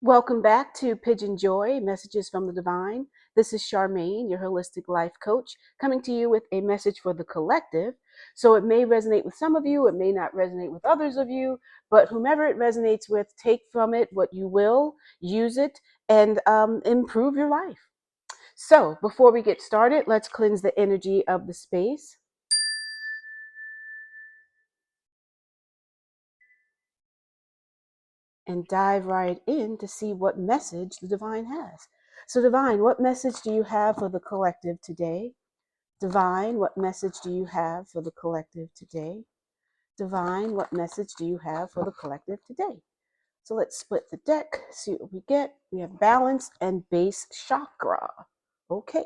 Welcome back to PYJynJoy, Messages from the Divine. This is Charmaine, your holistic life coach, coming to you with a message for the collective. So it may resonate with some of you, it may not resonate with others of you, but whomever it resonates with, take from it what you will, use it, and improve your life. So before we get started, let's cleanse the energy of the space and dive right in to see what message the divine has. So divine, what message do you have for the collective today? Divine, what message do you have for the collective today? Divine, what message do you have for the collective today? So let's split the deck, see what we get. We have balance and base chakra. Okay.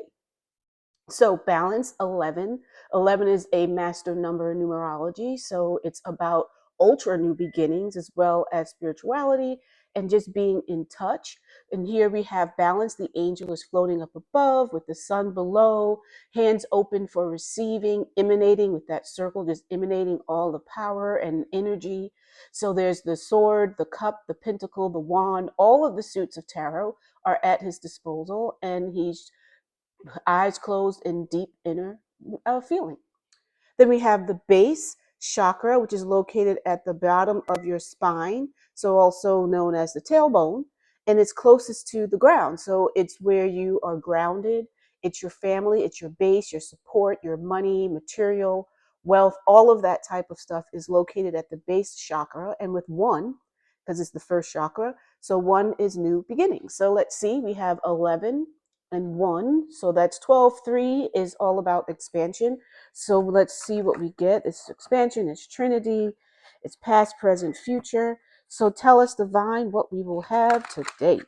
So balance 11. 11 is a master number in numerology. So it's about ultra new beginnings as well as spirituality and just being in touch. And here we have balance. The angel is floating up above with the sun below, hands open for receiving, emanating with that circle, just emanating all the power and energy. So there's the sword, the cup, the pentacle, the wand, all of the suits of tarot are at his disposal. And he's eyes closed in deep inner feeling. Then we have the base chakra, which is located at the bottom of your spine, so also known as the tailbone, and it's closest to the ground. So it's where you are grounded. It's your family, it's your base, your support, your money, material, wealth, all of that type of stuff is located at the base chakra. And with one, because it's the first chakra, so one is new beginnings. So let's see, we have 11 and 1, so that's 12. 3 is all about expansion. So let's see what we get. It's expansion, it's Trinity, it's past, present, future. So tell us, divine, what we will have today.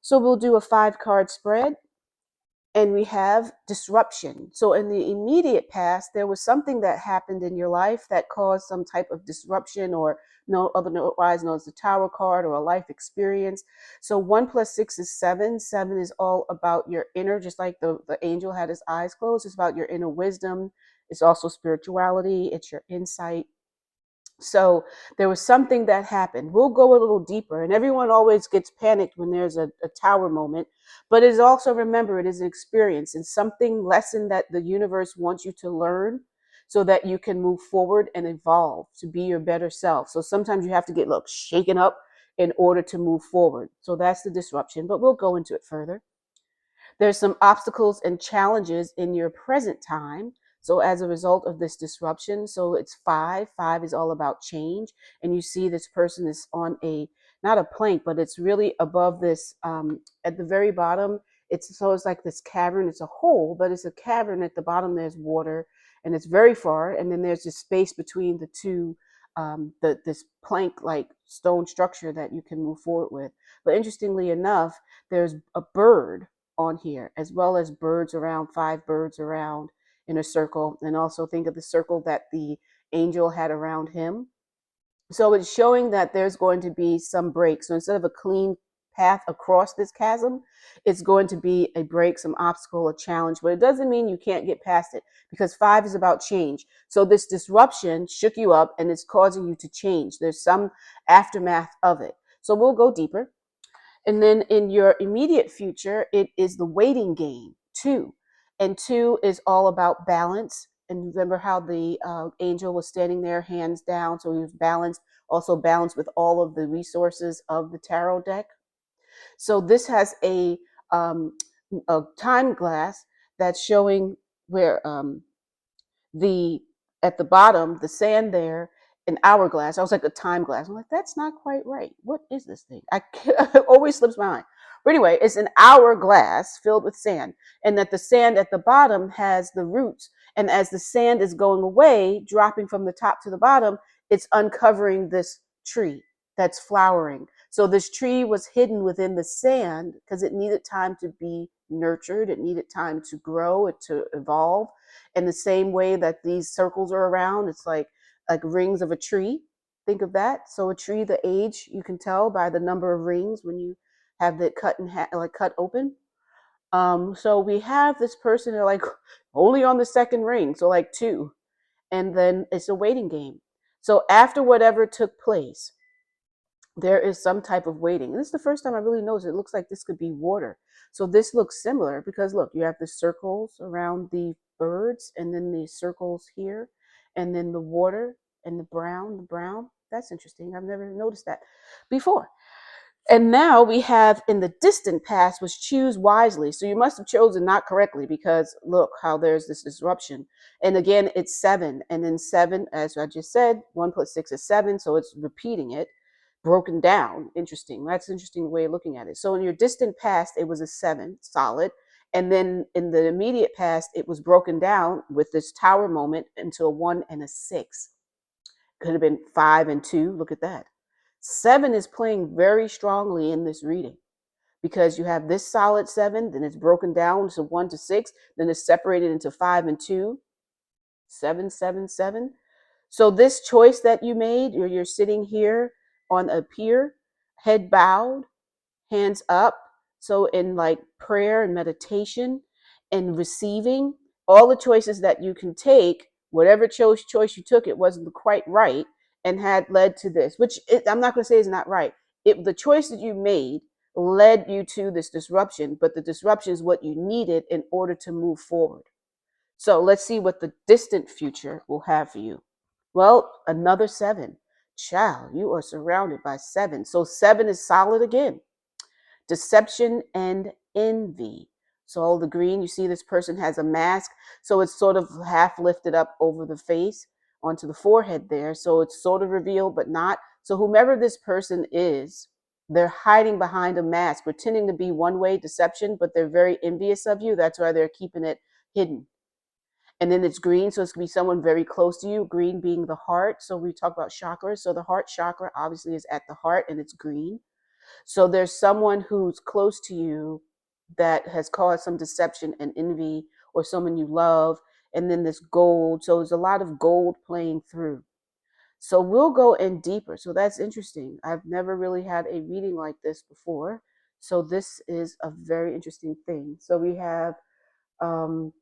So we'll do a 5-card spread. And we have disruption. So in the immediate past, there was something that happened in your life that caused some type of disruption, or otherwise known as the Tower card, or a life experience. So 1 plus 6 is 7. 7 is all about your inner, just like the angel had his eyes closed. It's about your inner wisdom. It's also spirituality. It's your insight. So there was something that happened. We'll go a little deeper, and everyone always gets panicked when there's a tower moment, but it is also, remember, it is an experience and something lesson that the universe wants you to learn so that you can move forward and evolve to be your better self. So sometimes you have to get shaken up in order to move forward. So that's the disruption, but we'll go into it further. There's some obstacles and challenges in your present time. So as a result of this disruption, so it's 5. 5 is all about change. And you see this person is on not a plank, but it's really above this, at the very bottom. It's like this cavern. It's a hole, but it's a cavern. At the bottom, there's water, and it's very far. And then there's this space between the two, this plank-like stone structure that you can move forward with. But interestingly enough, there's a bird on here, as well as birds around, 5 birds around in a circle. And also think of the circle that the angel had around him. So it's showing that there's going to be some break. So instead of a clean path across this chasm, it's going to be a break, some obstacle, a challenge. But it doesn't mean you can't get past it, because 5 is about change. So this disruption shook you up and it's causing you to change. There's some aftermath of it. So we'll go deeper. And then in your immediate future, it is the waiting game, 2. And 2 is all about balance. And remember how the angel was standing there, hands down, so he was balanced, also balanced with all of the resources of the tarot deck. So this has a time glass that's showing where at the bottom, the sand there, an hourglass. I was like, a time glass. I'm like, that's not quite right. What is this thing? It always slips my mind. But anyway, it's an hourglass filled with sand, and that the sand at the bottom has the roots. And as the sand is going away, dropping from the top to the bottom, it's uncovering this tree that's flowering. So this tree was hidden within the sand because it needed time to be nurtured. It needed time to grow, to evolve. In the same way that these circles are around, it's like rings of a tree. Think of that. So a tree, the age, you can tell by the number of rings when you have it cut open. So we have this person, they're like only on the second ring, so like 2, and then it's a waiting game. So after whatever took place, there is some type of waiting. And this is the first time I really noticed it looks like this could be water. So this looks similar because look, you have the circles around the birds and then the circles here and then the water and the brown. That's interesting. I've never noticed that before. And now we have in the distant past was choose wisely. So you must have chosen not correctly because look how there's this disruption. And again, it's 7. And then 7, as I just said, 1 plus 6 is 7. So it's repeating it, broken down. Interesting. That's an interesting way of looking at it. So in your distant past, it was a 7, solid. And then in the immediate past, it was broken down with this tower moment into a 1 and a 6. Could have been 5 and 2. Look at that. 7 is playing very strongly in this reading because you have this solid 7, then it's broken down to 1 to 6, then it's separated into 5 and 2, 7, 7, 7. So this choice that you made, you're sitting here on a pier, head bowed, hands up. So in like prayer and meditation and receiving, all the choices that you can take, whatever choice you took, it wasn't quite right and had led to this, which I'm not going to say is not right. The choice that you made led you to this disruption, but the disruption is what you needed in order to move forward. So let's see what the distant future will have for you. Well, another 7. Child, you are surrounded by 7. So 7 is solid again. Deception and envy. So all the green, you see this person has a mask. So it's sort of half lifted up over the face onto the forehead there. So it's sort of revealed, but not. So whomever this person is, they're hiding behind a mask, pretending to be one way deception, but they're very envious of you. That's why they're keeping it hidden. And then it's green, so it's going to be someone very close to you, green being the heart. So we talk about chakras. So the heart chakra obviously is at the heart and it's green. So there's someone who's close to you that has caused some deception and envy, or someone you love. And then this gold. So there's a lot of gold playing through. So we'll go in deeper. So that's interesting. I've never really had a reading like this before. So this is a very interesting thing. So we have a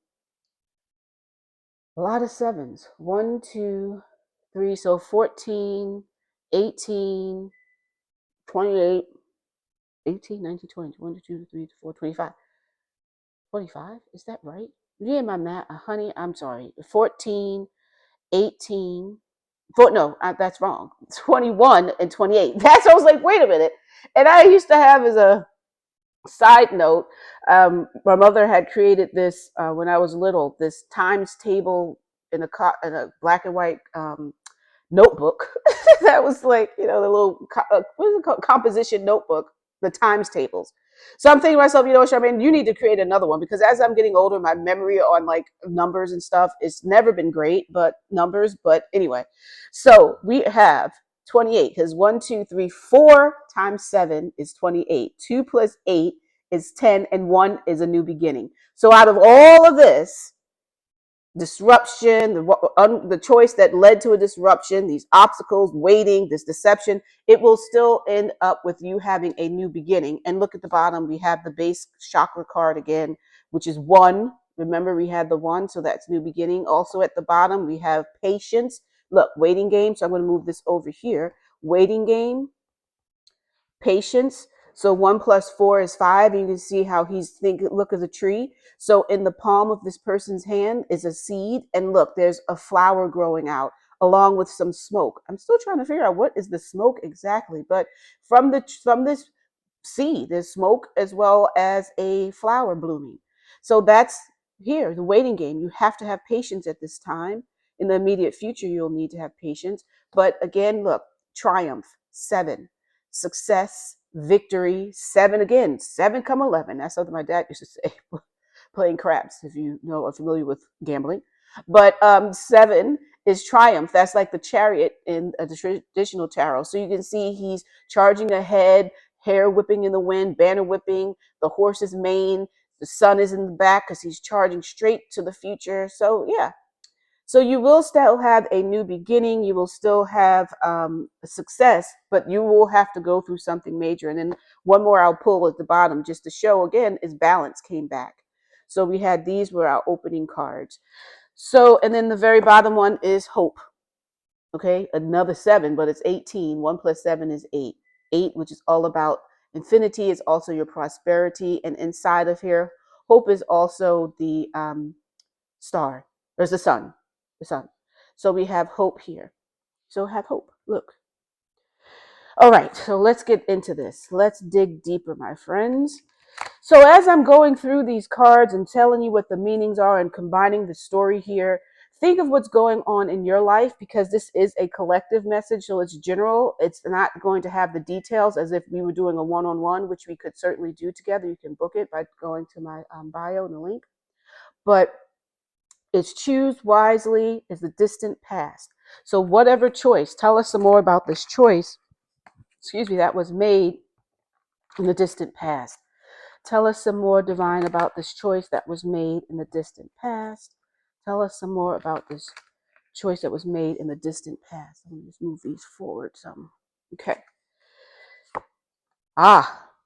lot of 7s. 1, 2, 3. So 14, 18, 28, 18, 19, 20, 1, 2, 3, 4, 25. 25? Is that right? Yeah, my math, honey, I'm sorry. 14, 18. No, that's wrong. 21 and 28. That's, I was like, wait a minute. And I used to have as a side note, my mother had created this when I was little, this times table in a black and white notebook. That was like, the little, what is it called? Composition notebook, the times tables. So I'm thinking to myself, Charmaine, you need to create another one because as I'm getting older, my memory on like numbers and stuff, it's never been great, but numbers. But anyway, so we have 28 because 1, 2, 3, 4 times 7 is 28. 2 plus 8 is 10 and 1 is a new beginning. So out of all of this, disruption, the choice that led to a disruption, these obstacles, waiting, this deception, it will still end up with you having a new beginning. And look at the bottom, we have the base chakra card again, which is 1. Remember, we had the 1, so that's new beginning. Also at the bottom, we have patience. Look, waiting game. So I'm going to move this over here. Waiting game, patience. So 1 plus 4 is 5. You can see how look at the tree. So in the palm of this person's hand is a seed. And look, there's a flower growing out along with some smoke. I'm still trying to figure out what is the smoke exactly. But from this seed, there's smoke as well as a flower blooming. So that's here, the waiting game. You have to have patience at this time. In the immediate future, you'll need to have patience. But again, look, triumph, 7. Success, victory, 7 again. 7 come 11. That's something my dad used to say, playing craps, if you are familiar with gambling. But 7 is triumph. That's like the chariot in a traditional tarot. So you can see he's charging ahead, hair whipping in the wind, banner whipping, the horse's mane, the sun is in the back because he's charging straight to the future. So yeah. So you will still have a new beginning. You will still have a success, but you will have to go through something major. And then one more I'll pull at the bottom just to show again is balance came back. So we had these were our opening cards. So, and then the very bottom one is hope. Okay, another 7, but it's 18. 1 plus 7 is 8. 8, which is all about infinity, is also your prosperity. And inside of here, hope is also the star. There's the sun. The sun. So we have hope here. So have hope. Look. All right. So let's get into this. Let's dig deeper, my friends. So as I'm going through these cards and telling you what the meanings are and combining the story here, think of what's going on in your life, because this is a collective message, so it's general. It's not going to have the details as if we were doing a one-on-one, which we could certainly do together. You can book it by going to my bio and the link. But it's choose wisely is the distant past. So whatever choice, tell us some more about this choice, that was made in the distant past. Tell us some more, Divine, about this choice that was made in the distant past. Tell us some more about this choice that was made in the distant past. Let me just move these forward some. Okay.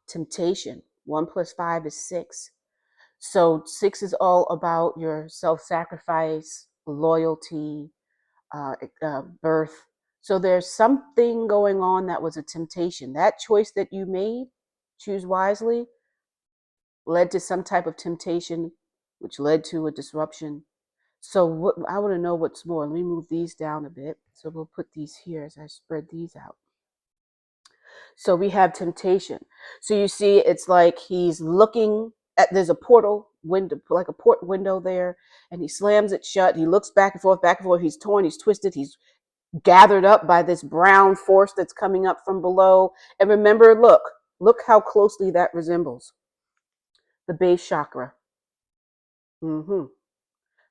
Temptation. 1 plus 5 is 6. So 6 is all about your self-sacrifice, loyalty, birth. So there's something going on that was a temptation. That choice that you made, choose wisely, led to some type of temptation, which led to a disruption. So what I want to know what's more. Let me move these down a bit. So we'll put these here as I spread these out. So we have temptation. So you see, it's like he's looking at, there's a portal window, like a port window there, and he slams it shut. He looks back and forth, back and forth. He's torn, he's twisted, he's gathered up by this brown force that's coming up from below. And remember, look how closely that resembles the base chakra. So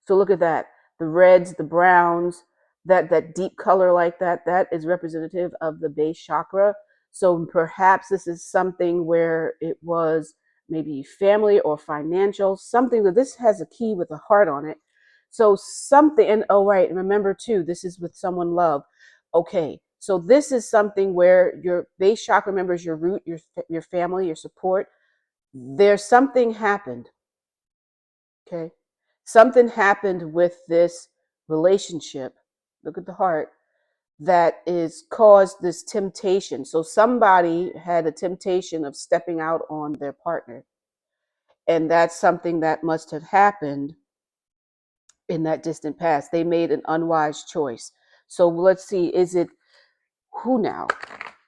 look at that. The reds, the browns, that deep color like that is representative of the base chakra. So perhaps this is something where it was maybe family or financial, something that this has a key with a heart on it. So something, and oh, right, remember too, this is with someone love. Okay, so this is something where your base chakra remembers your root, your family, your support. There's something happened. Okay. Something happened with this relationship. Look at the heart that is caused this temptation. So somebody had a temptation of stepping out on their partner. And that's something that must have happened in that distant past. They made an unwise choice. So let's see, is it who now?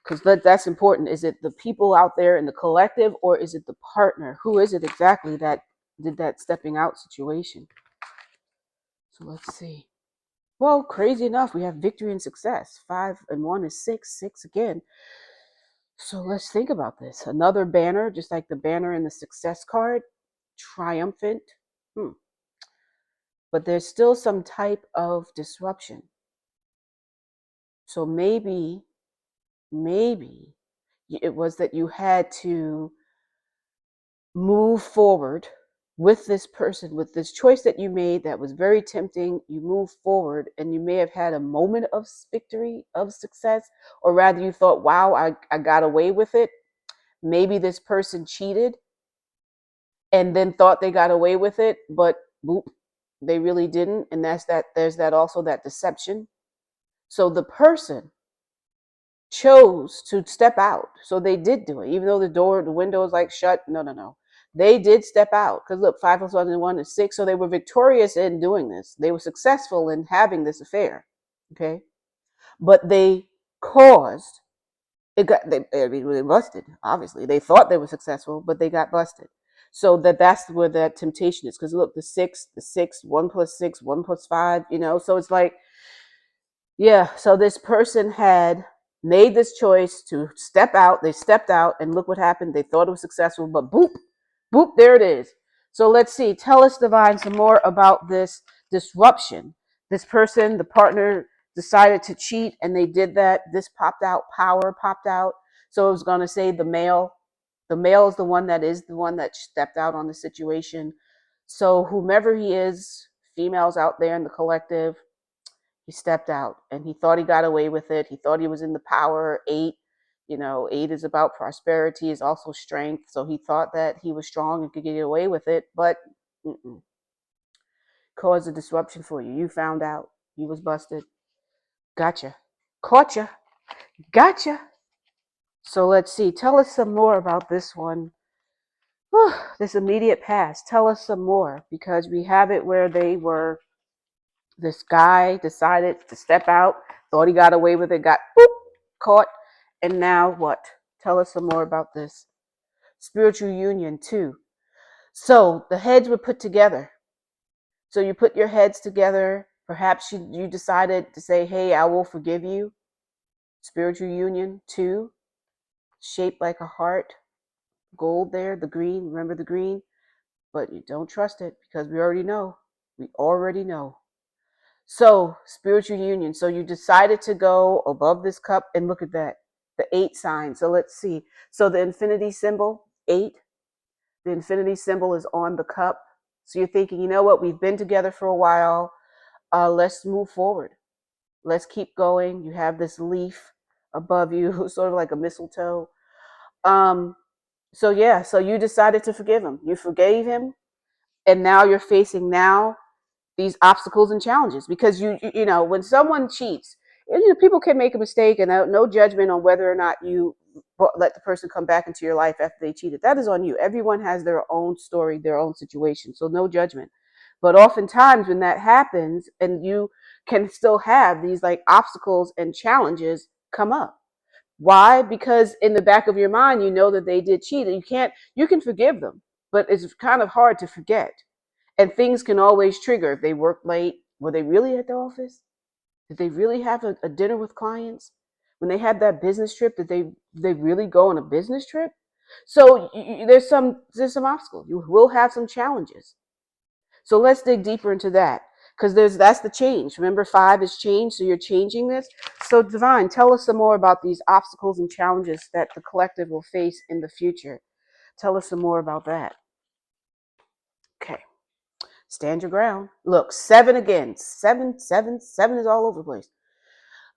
Because that's important. Is it the people out there in the collective, or is it the partner? Who is it exactly that did that stepping out situation? So let's see. Well, crazy enough, we have victory and success. 5 and 1 is 6, 6 again. So let's think about this. Another banner, just like the banner in the success card, triumphant. But there's still some type of disruption. So maybe it was that you had to move forward with this person, with this choice that you made that was very tempting. You move forward and you may have had a moment of victory, of success, or rather you thought, wow, I got away with it. Maybe this person cheated and then thought they got away with it, but boop, they really didn't. And there's that also that deception. So the person chose to step out. So they did do it, even though the window is like shut. No. They did step out, because look, 5 plus 1 and 1 is 6. So they were victorious in doing this. They were successful in having this affair. Okay. But they caused they busted. Obviously, they thought they were successful, but they got busted. So that's where that temptation is. Because look, the 6, 1 plus 6, 1 plus 5. So it's like, yeah. So this person had made this choice to step out. They stepped out, and look what happened. They thought it was successful, but boop, boop, there it is. So let's see. Tell us, Divine, some more about this disruption. This person, the partner, decided to cheat, and they did that. This popped out. Power popped out. So it was going to say the male. The male is the one that stepped out on the situation. So whomever he is, females out there in the collective, he stepped out, and he thought he got away with it. He thought he was in the power. 8, 8 is about prosperity, is also strength. So he thought that he was strong and could get away with it, but caused a disruption for you. You found out. He was busted. Gotcha. Caught ya. Gotcha. So let's see. Tell us some more about this one. This immediate past. Tell us some more, because we have it where this guy decided to step out, thought he got away with it, got caught, and now what? Tell us some more about this. Spiritual union too. So the heads were put together. So you put your heads together. Perhaps you decided to say, hey, I will forgive you. Spiritual union too. Shaped like a heart. Gold there, the green. Remember the green? But you don't trust it, because we already know. We already know. So, spiritual union. So you decided to go above this cup, and look at that. The 8 sign. So let's see. So the infinity symbol, 8. The infinity symbol is on the cup. So you're thinking, you know what? We've been together for a while. Let's move forward. Let's keep going. You have this leaf above you, sort of like a mistletoe. So yeah, so you decided to forgive him. You forgave him, and now you're facing these obstacles and challenges, because you know, when someone cheats, people can make a mistake, and no judgment on whether or not you let the person come back into your life after they cheated. That is on you. Everyone has their own story, their own situation, so no judgment. But oftentimes when that happens, and you can still have these like obstacles and challenges come up. Why? Because in the back of your mind, you know that they did cheat, and you can forgive them, but it's kind of hard to forget. And things can always trigger. If they work late, were they really at the office? Did they really have a dinner with clients? When they had that business trip, did they really go on a business trip? So there's some obstacles. You will have some challenges. So let's dig deeper into that, because that's the change. Remember, 5 is change, so you're changing this. So Divine, tell us some more about these obstacles and challenges that the collective will face in the future. Tell us some more about that. Okay. Stand your ground. Look, 7 again. 7, 7, 7 is all over the place.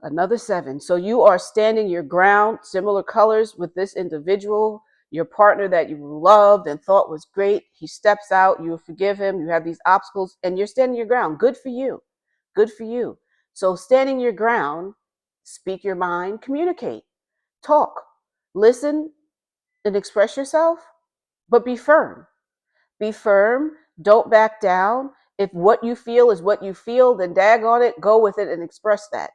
Another 7. So you are standing your ground, similar colors with this individual, your partner that you loved and thought was great. He steps out, you forgive him, you have these obstacles, and you're standing your ground. Good for you. Good for you. So standing your ground, speak your mind, communicate, talk, listen, and express yourself, but be firm. Be firm. Don't back down. If what you feel is what you feel, then daggone it, go with it and express that.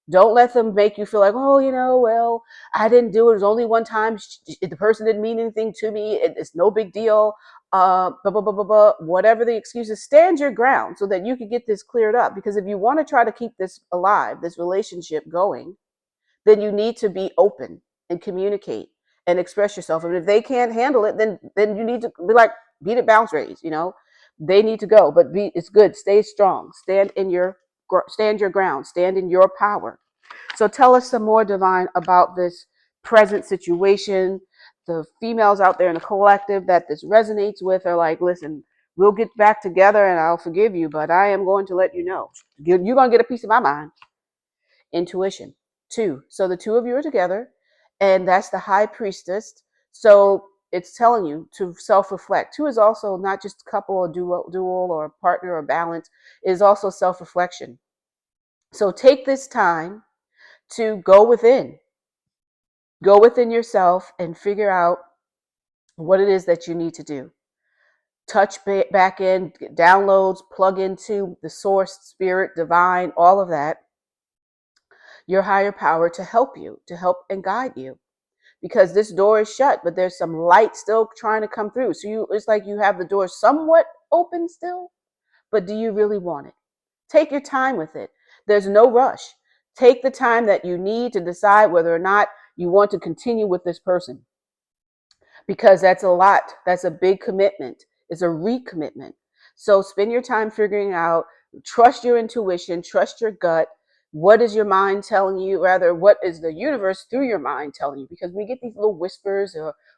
Don't let them make you feel like, oh, well, I didn't do it. It was only one time. The person didn't mean anything to me. It's no big deal. Blah, blah, blah, blah, blah. Whatever the excuses, stand your ground so that you can get this cleared up. Because if you want to try to keep this alive, this relationship going, then you need to be open and communicate and express yourself. And if they can't handle it, then you need to be like, beat it, bounce raise. They need to go. But it's good. Stay strong. Stand your ground. Stand in your power. So tell us some more, Divine, about this present situation. The females out there in the collective that this resonates with are like, listen, we'll get back together and I'll forgive you, but I am going to let you know. You're going to get a piece of my mind. Intuition. 2. So the 2 of you are together, and that's the high priestess. So it's telling you to self-reflect. 2 is also not just couple or dual or partner or balance. It is also self-reflection. So take this time to go within yourself and figure out what it is that you need to do. Touch back in, downloads, plug into the source, spirit, divine, all of that, your higher power, to help and guide you. Because this door is shut, but there's some light still trying to come through. So it's like you have the door somewhat open still, but do you really want it? Take your time with it. There's no rush. Take the time that you need to decide whether or not you want to continue with this person. Because that's a lot. That's a big commitment. It's a recommitment. So spend your time figuring out, trust your intuition, trust your gut. What is your mind telling you? Rather, what is the universe through your mind telling you? Because we get these little whispers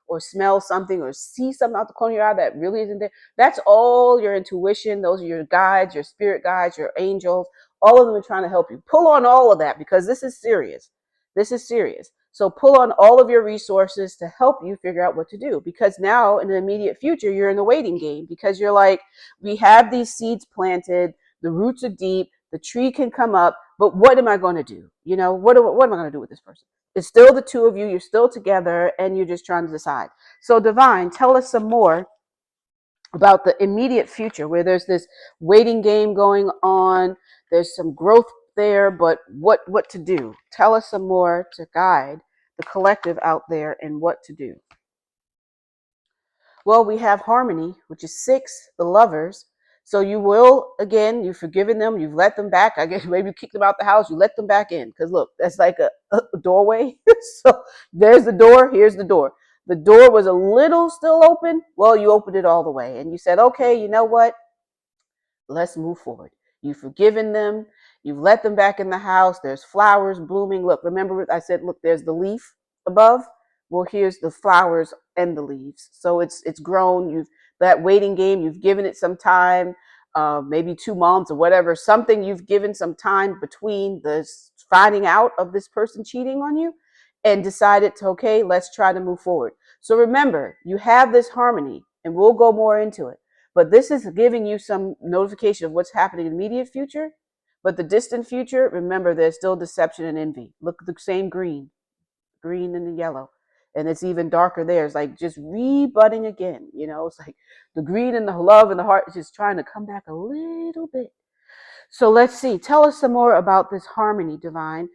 or smell something or see something out the corner of your eye that really isn't there. That's all your intuition. Those are your guides, your spirit guides, your angels. All of them are trying to help you. Pull on all of that, because this is serious. This is serious. So pull on all of your resources to help you figure out what to do. Because now in the immediate future, you're in the waiting game, because you're like, we have these seeds planted, the roots are deep, the tree can come up, but what am I going to do? What am I going to do with this person? It's still the two of you. You're still together and you're just trying to decide. So divine, tell us some more about the immediate future where there's this waiting game going on. There's some growth there, but what to do? Tell us some more to guide the collective out there and what to do. Well, we have harmony, which is 6, the lovers. So you will, again, you've forgiven them, you've let them back. I guess maybe you kicked them out the house, you let them back in. Because look, that's like a doorway. So there's the door, here's the door. The door was a little still open. Well, you opened it all the way. And you said, okay, you know what? Let's move forward. You've forgiven them. You've let them back in the house. There's flowers blooming. Look, remember I said, look, there's the leaf above. Well, here's the flowers and the leaves. So it's grown. You've that waiting game. You've given it some time, maybe 2 months or whatever. Something you've given some time between the finding out of this person cheating on you, and decided to okay, let's try to move forward. So remember, you have this harmony, and we'll go more into it. But this is giving you some notification of what's happening in the immediate future. But the distant future, remember, there's still deception and envy. Look at the same green and the yellow. And it's even darker there. It's like just rebudding again. You know, it's like the green and the love and the heart is just trying to come back a little bit. So let's see. Tell us some more about this harmony, Divine.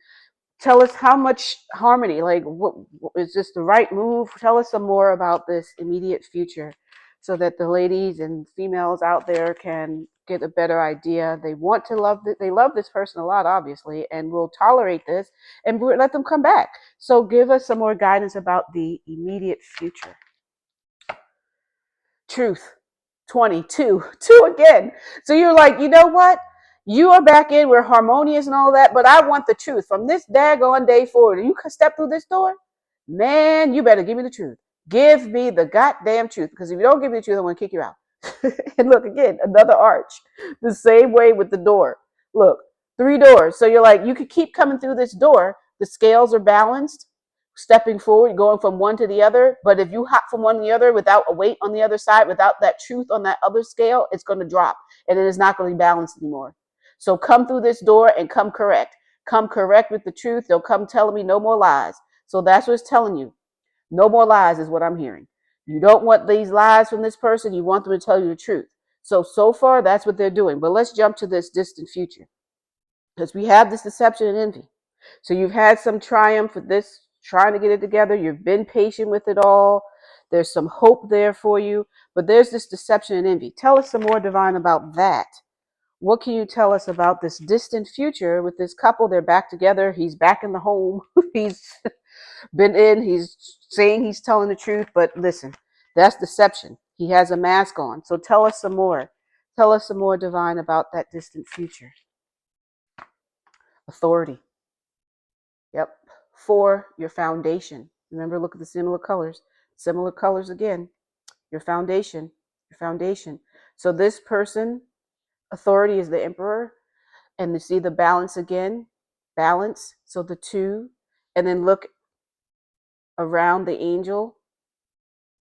Tell us how much harmony, like what is this the right move? Tell us some more about this immediate future so that the ladies and females out there can get a better idea. They want to love they love this person a lot, obviously, and will tolerate this and let them come back. So give us some more guidance about the immediate future. Truth. 22. 2 again. So you're like, you know what? You are back in. We're harmonious and all that, but I want the truth from this daggone day forward. You can step through this door, man, you better give me the truth. Give me the goddamn truth, because if you don't give me the truth, I'm going to kick you out. And look, again, another arch. The same way with the door. Look, 3 doors. So you're like, you could keep coming through this door. The scales are balanced, stepping forward, going from one to the other. But if you hop from one to the other without a weight on the other side, without that truth on that other scale, it's going to drop and it is not going to be balanced anymore. So come through this door and come correct. Come correct with the truth. They'll come telling me no more lies. So that's what it's telling you. No more lies is what I'm hearing. You don't want these lies from this person. You want them to tell you the truth. So far, that's what they're doing. But let's jump to this distant future, because we have this deception and envy. So you've had some triumph with this, trying to get it together. You've been patient with it all. There's some hope there for you. But there's this deception and envy. Tell us some more, Divine, about that. What can you tell us about this distant future with this couple? They're back together. He's back in the home. He's been in. He's saying he's telling the truth. But listen, that's deception. He has a mask on. So tell us some more. Tell us some more, Divine, about that distant future. Authority. Yep. 4, your foundation. Remember, look at the similar colors. Similar colors again. Your foundation. Your foundation. So this person, authority, is the emperor. And you see the balance again. Balance. So the 2. And then look around the angel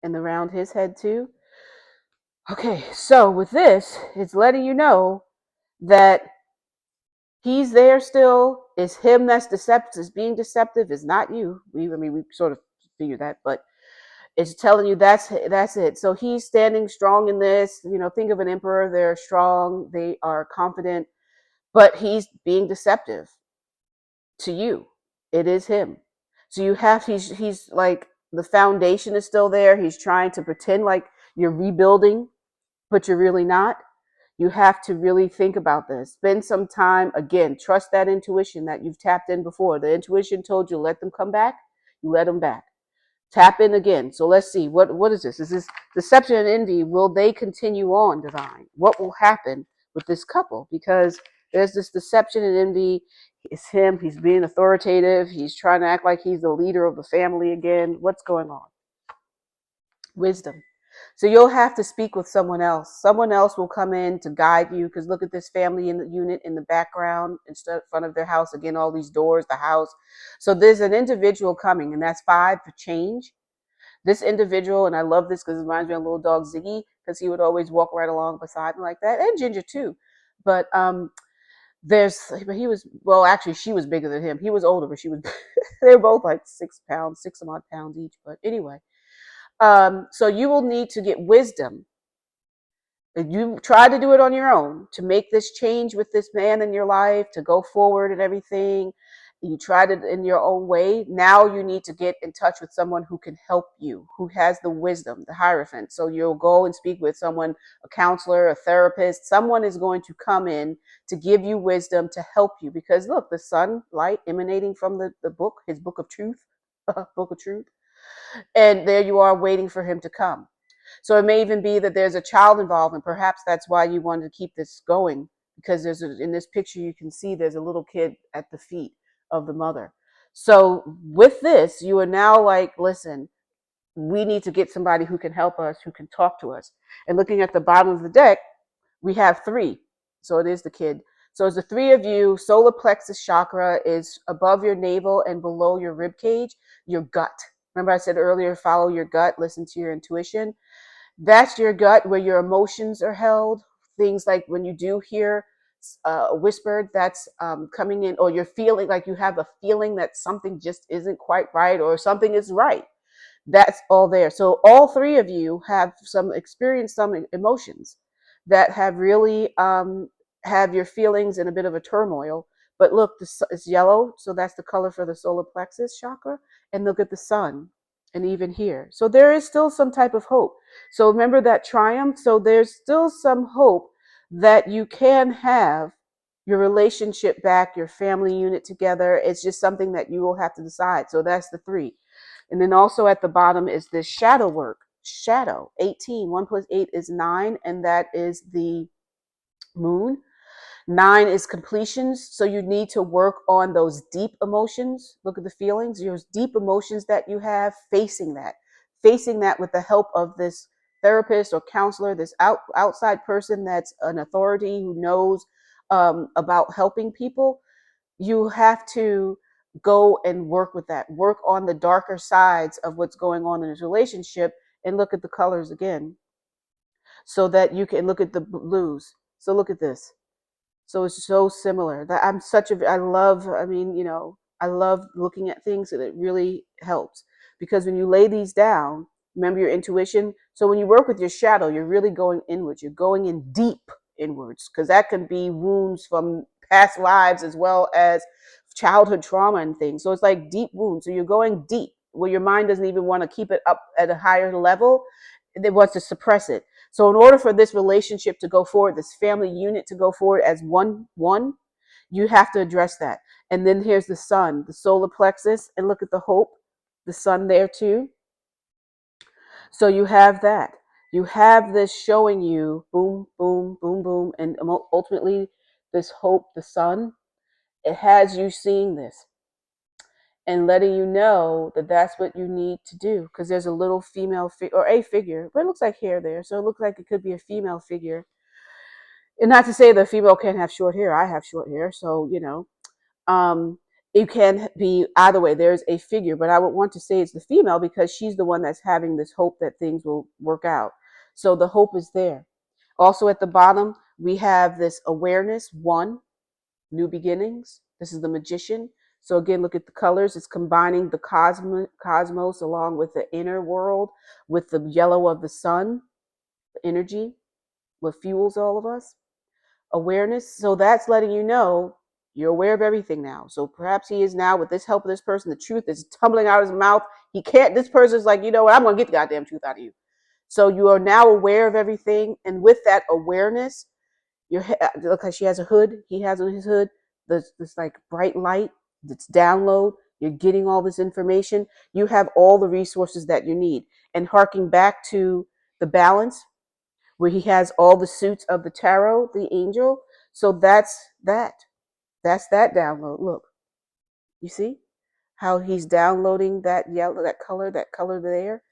and around his head too. Okay, so with this, it's letting you know that he's there still. It's him that's deceptive, is being deceptive. It's not you. We sort of figured that, but it's telling you that's it. So he's standing strong in this. You know, think of an emperor. They're strong. They are confident, but he's being deceptive to you. It is him. So you have he's like the foundation is still there. He's trying to pretend like you're rebuilding, but you're really not. You have to really think about this. Spend some time, again, trust that intuition that you've tapped in before. The intuition told you let them come back, you let them back. Tap in again. So let's see, what is this? Is this deception and envy? Will they continue on, Divine? What will happen with this couple? Because there's this deception and envy. It's him. He's being authoritative. He's trying to act like he's the leader of the family again. What's going on? Wisdom. So you'll have to speak with someone else. Someone else will come in to guide you, because look at this family in the unit in the background, in front of their house. Again, all these doors, the house. So there's an individual coming, and that's 5 for change. This individual, and I love this because it reminds me of little dog Ziggy, because he would always walk right along beside me like that, and Ginger too. But but he was, well, actually, she was bigger than him. He was older, but she was, they were both like 6 pounds, 6 some odd pounds each. But anyway, so you will need to get wisdom. If you try to do it on your own to make this change with this man in your life, to go forward and everything, you tried it in your own way. Now you need to get in touch with someone who can help you, who has the wisdom, the Hierophant. So you'll go and speak with someone, a counselor, a therapist. Someone is going to come in to give you wisdom to help you. Because look, the sunlight emanating from the book, his book of truth, book of truth. And there you are waiting for him to come. So it may even be that there's a child involved, and perhaps that's why you wanted to keep this going, because in this picture you can see there's a little kid at the feet of the mother. So with this, you are now like, listen, we need to get somebody who can help us, who can talk to us. And looking at the bottom of the deck, we have 3. So it is the kid. So it's the 3 of you. Solar plexus chakra is above your navel and below your rib cage, your gut. Remember I said earlier, follow your gut, listen to your intuition. That's your gut, where your emotions are held. Things like when you do hear whispered, that's coming in, or you're feeling like you have a feeling that something just isn't quite right, or something is right. That's all there. So all 3 of you have experienced some emotions that have really have your feelings in a bit of a turmoil. But look, it's yellow, so that's the color for the solar plexus chakra. And look at the sun, and even here. So there is still some type of hope. So remember that triumph. So there's still some hope that you can have your relationship back, your family unit together. It's just something that you will have to decide. So that's the 3. And then also at the bottom is this shadow work. Shadow, 18. 1 plus 8 is 9, and that is the moon. 9 is completions. So you need to work on those deep emotions. Look at the feelings, your deep emotions that you have, facing that with the help of this therapist or counselor, this outside person that's an authority who knows about helping people. You have to go and work with that, work on the darker sides of what's going on in this relationship, and look at the colors again so that you can look at the blues. So look at this. So it's so similar. That I love, I love looking at things, and it really helps, because when you lay these down, remember your intuition. So when you work with your shadow, you're really going inwards. You're going in deep inwards, because that can be wounds from past lives as well as childhood trauma and things. So it's like deep wounds. So you're going deep where your mind doesn't even want to keep it up at a higher level. It wants to suppress it. So in order for this relationship to go forward, this family unit to go forward as one, you have to address that. And then here's the sun, the solar plexus, and look at the hope, the sun there too. So you have that. You have this showing you boom, boom, boom, boom, and ultimately this hope, the sun, it has you seeing this and letting you know that that's what you need to do, because there's a little female or a figure, but it looks like hair there, so it looks like it could be a female figure. And not to say the female can't have short hair. I have short hair, so it can be either way. There's a figure, but I would want to say it's the female, because she's the one that's having this hope that things will work out. So the hope is there. Also at the bottom, we have this awareness, 1, new beginnings. This is the magician. So again, look at the colors. It's combining the cosmos along with the inner world, with the yellow of the sun, the energy, what fuels all of us. Awareness. So that's letting you know you're aware of everything now. So perhaps he is now, with this help of this person, the truth is tumbling out of his mouth. This person's like, you know what, I'm going to get the goddamn truth out of you. So you are now aware of everything. And with that awareness, look how she has a hood. He has on his hood this like bright light. That's download. You're getting all this information. You have all the resources that you need. And harking back to the balance, where he has all the suits of the tarot, the angel. So that's that. That's that download. Look, you see how he's downloading that yellow, that color there.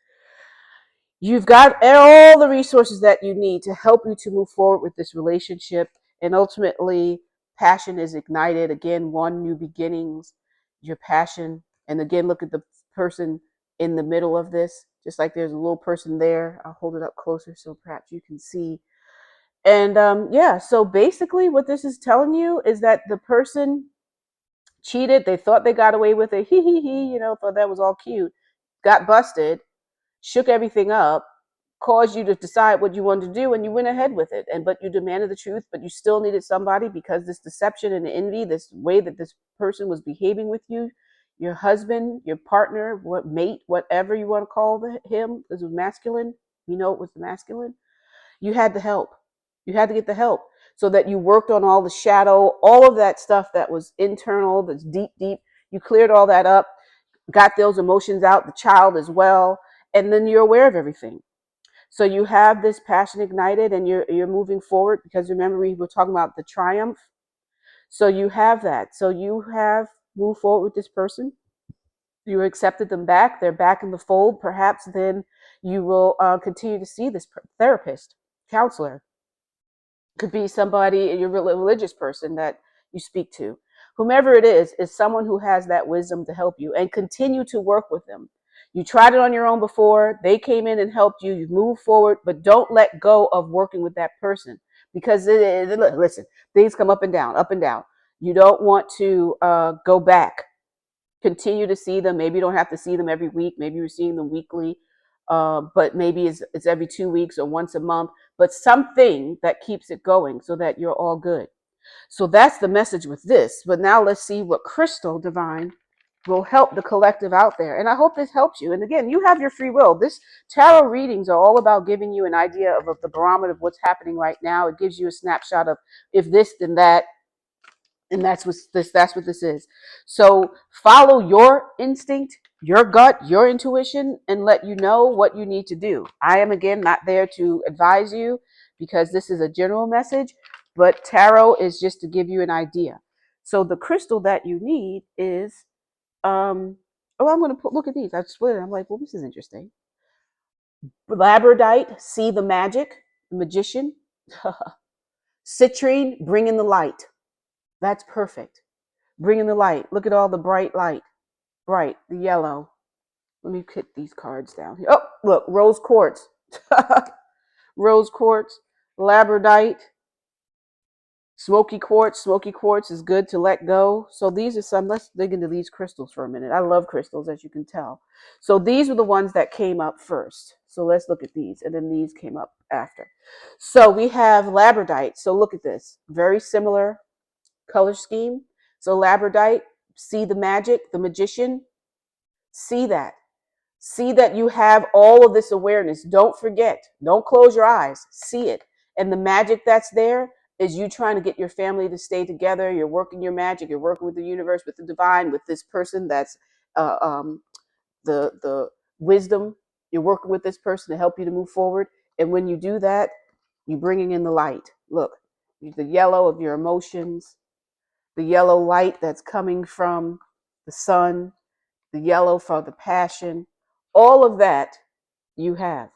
You've got all the resources that you need to help you to move forward with this relationship. And ultimately, passion is ignited. Again, 1, new beginnings, your passion. And again, look at the person in the middle of this, just like there's a little person there. I'll hold it up closer so perhaps you can see. And yeah, so basically what this is telling you is that the person cheated. They thought they got away with it. Hee hee hee, thought that was all cute. Got busted, shook everything up, caused you to decide what you wanted to do, and you went ahead with it. But you demanded the truth, but you still needed somebody, because this deception and envy, this way that this person was behaving with you, your husband, your partner, what mate, whatever you want to call him, this was masculine. It was the masculine. You had the help. You had to get the help, so that you worked on all the shadow, all of that stuff that was internal, that's deep, deep. You cleared all that up, got those emotions out, the child as well, and then you're aware of everything. So you have this passion ignited, and you're moving forward, because remember, we were talking about the triumph. So you have that. So you have moved forward with this person. You accepted them back. They're back in the fold. Perhaps then you will continue to see this therapist, counselor. Could be somebody, you're a religious person that you speak to. Whomever it is someone who has that wisdom to help you, and continue to work with them. You tried it on your own before. They came in and helped you. You move forward, but don't let go of working with that person, because listen, things come up and down, up and down. You don't want to go back. Continue to see them. Maybe you don't have to see them every week. Maybe you're seeing them weekly, but maybe it's every 2 weeks or once a month. But something that keeps it going, so that you're all good. So that's the message with this. But now let's see what crystal divine will help the collective out there. And I hope this helps you. And again, you have your free will. This tarot readings are all about giving you an idea of the barometer of what's happening right now. It gives you a snapshot of if this, then that. And that's what this is. So follow your instinct, your gut, your intuition, and let you know what you need to do. I am, again, not there to advise you, because this is a general message, but tarot is just to give you an idea. So the crystal that you need is I'm going to look at these. I split it. I'm like, well, this is interesting. Labradorite, see the magic, magician. Citrine, bring in the light. That's perfect. Bringing the light. Look at all the bright light. Bright, the yellow. Let me put these cards down here. Oh, look, rose quartz. Rose quartz, labradorite, smoky quartz. Smoky quartz is good to let go. So these are some, let's dig into these crystals for a minute. I love crystals, as you can tell. So these are the ones that came up first. So let's look at these. And then these came up after. So we have labradorite. So look at this. Very similar color scheme. So labradorite, see the magic, the magician, see that. See that you have all of this awareness. Don't forget, don't close your eyes, see it. And the magic that's there is you trying to get your family to stay together. You're working your magic, you're working with the universe, with the divine, with this person that's the wisdom. You're working with this person to help you to move forward. And when you do that, you're bringing in the light. Look, the yellow of your emotions, the yellow light that's coming from the sun, the yellow for the passion, all of that you have.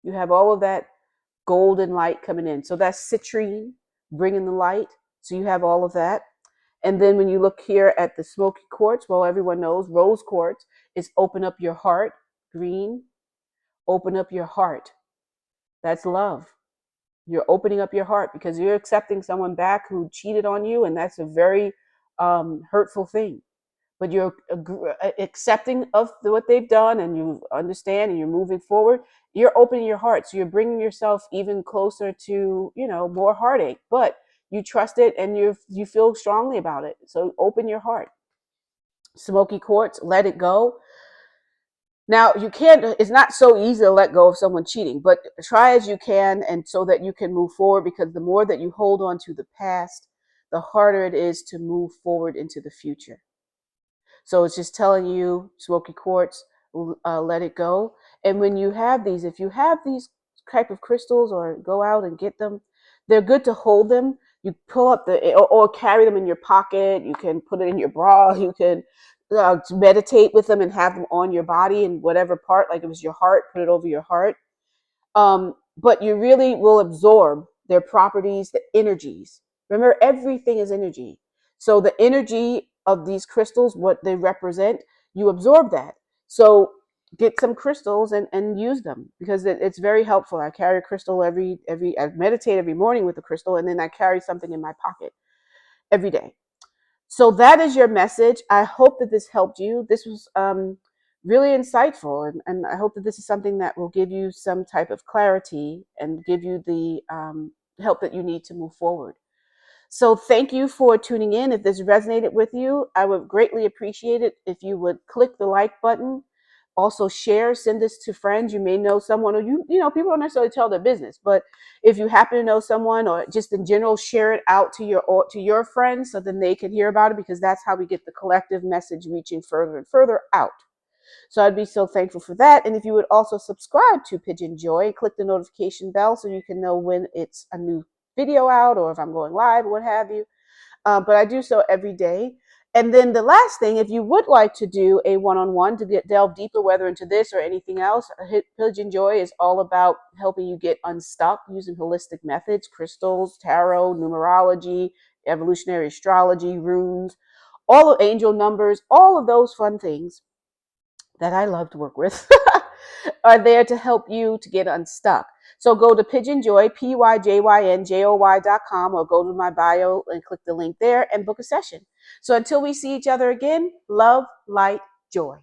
You have all of that golden light coming in. So that's citrine, bringing the light. So you have all of that. And then when you look here at the smoky quartz, well, everyone knows rose quartz is open up your heart, green, open up your heart. That's love. You're opening up your heart because you're accepting someone back who cheated on you, and that's a very hurtful thing. But you're accepting of what they've done, and you understand, and you're moving forward. You're opening your heart, so you're bringing yourself even closer to, more heartache. But you trust it, and you feel strongly about it. So open your heart. Smoky quartz, let it go. Now, it's not so easy to let go of someone cheating, but try as you can, and so that you can move forward, because the more that you hold on to the past, the harder it is to move forward into the future. So it's just telling you, smoky quartz, let it go. And when you have these, if you have these type of crystals, or go out and get them, they're good to hold them. You pull up or carry them in your pocket. You can put it in your bra. You can meditate with them and have them on your body, in whatever part, like it was your heart, put it over your heart. But you really will absorb their properties, the energies. Remember, everything is energy. So the energy of these crystals, what they represent, you absorb that. So get some crystals and use them, because it's very helpful. I carry a crystal I meditate every morning with a crystal, and then I carry something in my pocket every day. So that is your message. I hope that this helped you. This was really insightful, and I hope that this is something that will give you some type of clarity and give you the help that you need to move forward. So thank you for tuning in. If this resonated with you, I would greatly appreciate it if you would click the like button. Also share, send this to friends. You may know someone, or you know, people don't necessarily tell their business, but if you happen to know someone, or just in general, share it out to your friends so then they can hear about it, because that's how we get the collective message reaching further and further out. So I'd be so thankful for that. And if you would also subscribe to PYJynJoy and click the notification bell so you can know when it's a new video out, or if I'm going live or what have you. But I do so every day. And then the last thing, if you would like to do a one-on-one to delve deeper, whether into this or anything else, PYJynJoy is all about helping you get unstuck using holistic methods, crystals, tarot, numerology, evolutionary astrology, runes, all of angel numbers, all of those fun things that I love to work with are there to help you to get unstuck. So go to PYJynJoy, PYJynJoy.com, or go to my bio and click the link there and book a session. So until we see each other again, love, light, joy.